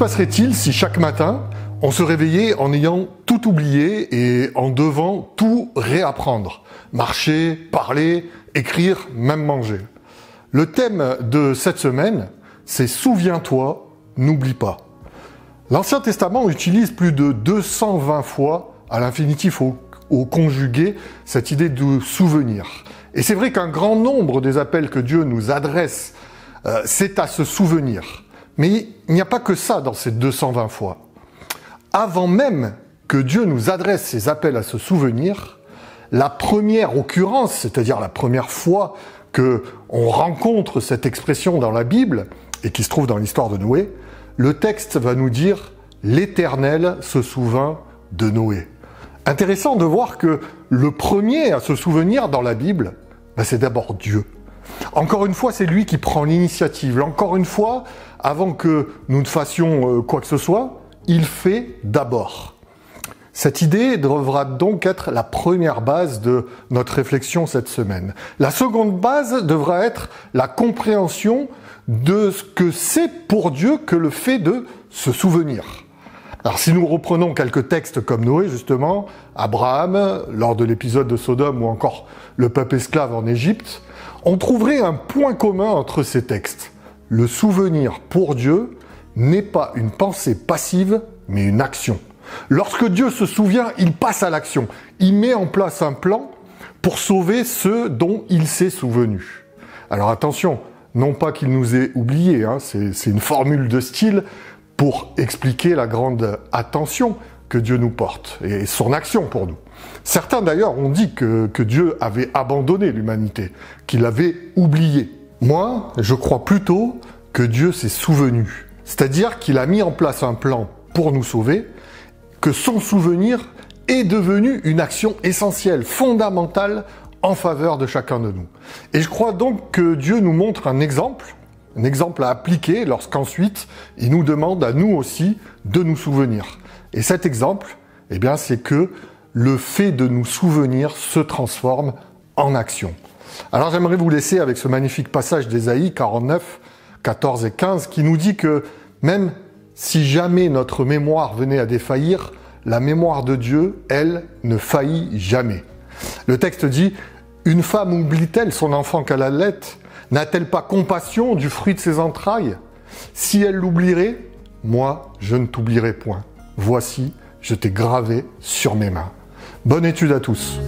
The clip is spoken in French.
passerait-il si chaque matin, on se réveillait en ayant tout oublié et en devant tout réapprendre? Marcher, parler, écrire, même manger. Le thème de cette semaine, c'est « Souviens-toi, n'oublie pas ». L'Ancien Testament utilise plus de 220 fois à l'infinitif au conjugué cette idée de souvenir. Et c'est vrai qu'un grand nombre des appels que Dieu nous adresse, c'est à se souvenir. Mais il n'y a pas que ça dans ces 220 fois. Avant même que Dieu nous adresse ces appels à se souvenir, la première occurrence, c'est-à-dire la première fois que on rencontre cette expression dans la Bible, et qui se trouve dans l'histoire de Noé, le texte va nous dire « L'Éternel se souvint de Noé ». Intéressant de voir que le premier à se souvenir dans la Bible, c'est d'abord Dieu. Encore une fois, c'est lui qui prend l'initiative. Encore une fois, avant que nous ne fassions quoi que ce soit, il fait d'abord. Cette idée devra donc être la première base de notre réflexion cette semaine. La seconde base devra être la compréhension de ce que c'est pour Dieu que le fait de se souvenir. Alors si nous reprenons quelques textes comme Noé justement, Abraham, lors de l'épisode de Sodome ou encore le peuple esclave en Égypte, on trouverait un point commun entre ces textes. Le souvenir pour Dieu n'est pas une pensée passive, mais une action. Lorsque Dieu se souvient, il passe à l'action. Il met en place un plan pour sauver ceux dont il s'est souvenu. Alors attention, non pas qu'il nous ait oubliés, c'est une formule de style pour expliquer la grande attention que Dieu nous porte et son action pour nous. Certains d'ailleurs ont dit que Dieu avait abandonné l'humanité, qu'il avait oublié. Moi, je crois plutôt que Dieu s'est souvenu, c'est-à-dire qu'il a mis en place un plan pour nous sauver, que son souvenir est devenu une action essentielle, fondamentale en faveur de chacun de nous. Et je crois donc que Dieu nous montre un exemple à appliquer lorsqu'ensuite il nous demande à nous aussi de nous souvenir. Et cet exemple, c'est que le fait de nous souvenir se transforme en action. Alors j'aimerais vous laisser avec ce magnifique passage d'Ésaïe 49, 14 et 15 qui nous dit que même si jamais notre mémoire venait à défaillir, la mémoire de Dieu, elle, ne faillit jamais. Le texte dit « Une femme oublie-t-elle son enfant qu'elle allait ? N'a-t-elle pas compassion du fruit de ses entrailles ? Si elle l'oublierait, moi, je ne t'oublierai point. Voici, je t'ai gravé sur mes mains. » Bonne étude à tous.